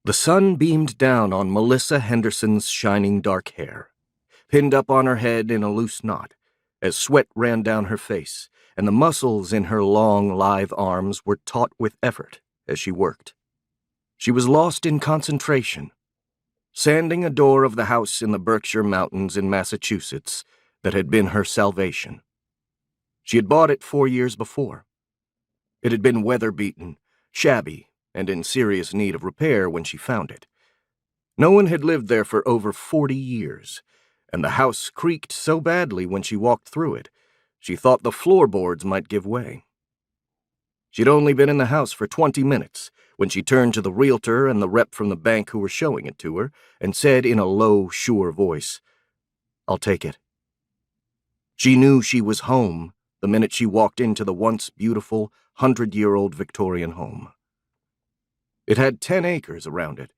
The sun beamed down on Melissa Henderson's shining dark hair, pinned up on her head in a loose knot, as sweat ran down her face, and the muscles in her long, lithe arms were taut with effort as she worked. She was lost in concentration, sanding a door of the house in the Berkshire Mountains in Massachusetts that had been her salvation. She had bought it 4 years before. It had been weather-beaten, shabby, and in serious need of repair when she found it. No one had lived there for over 40 years, and the house creaked so badly when she walked through it, she thought the floorboards might give way. She'd only been in the house for 20 minutes when she turned to the realtor and the rep from the bank who were showing it to her and said in a low, sure voice, "I'll take it." She knew she was home the minute she walked into the once beautiful 100-year-old Victorian home. It had 10 acres around it,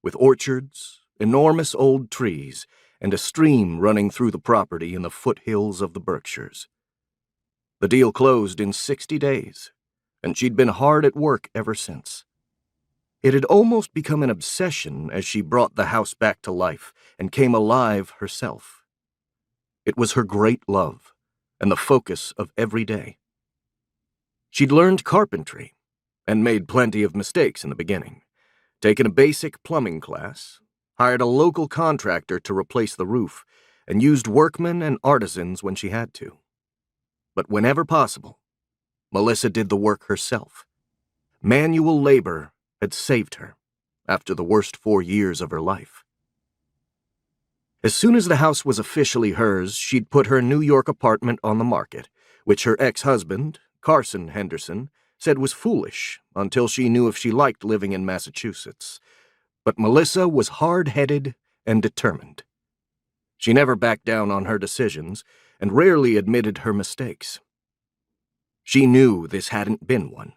with orchards, enormous old trees, and a stream running through the property in the foothills of the Berkshires. The deal closed in 60 days, and she'd been hard at work ever since. It had almost become an obsession as she brought the house back to life and came alive herself. It was her great love, and the focus of every day. She'd learned carpentry, and made plenty of mistakes in the beginning, taken a basic plumbing class, hired a local contractor to replace the roof, and used workmen and artisans when she had to. But whenever possible, Melissa did the work herself. Manual labor had saved her after the worst 4 years of her life. As soon as the house was officially hers, she'd put her New York apartment on the market, which her ex-husband, Carson Henderson, said was foolish until she knew if she liked living in Massachusetts. But Melissa was hard-headed and determined. She never backed down on her decisions and rarely admitted her mistakes. She knew this hadn't been one.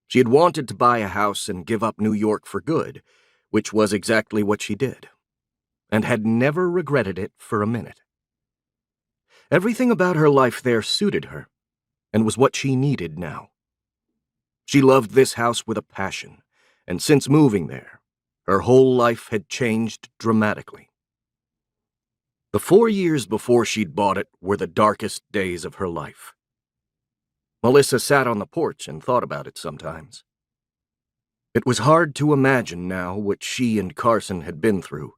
She had wanted to buy a house and give up New York for good, which was exactly what she did, and had never regretted it for a minute. Everything about her life there suited her, and was what she needed now. She loved this house with a passion, and since moving there, her whole life had changed dramatically. The 4 years before she'd bought it were the darkest days of her life. Melissa sat on the porch and thought about it sometimes. It was hard to imagine now what she and Carson had been through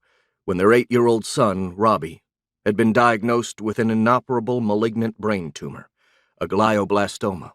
when their 8-year-old son, Robbie, had been diagnosed with an inoperable malignant brain tumor, a glioblastoma.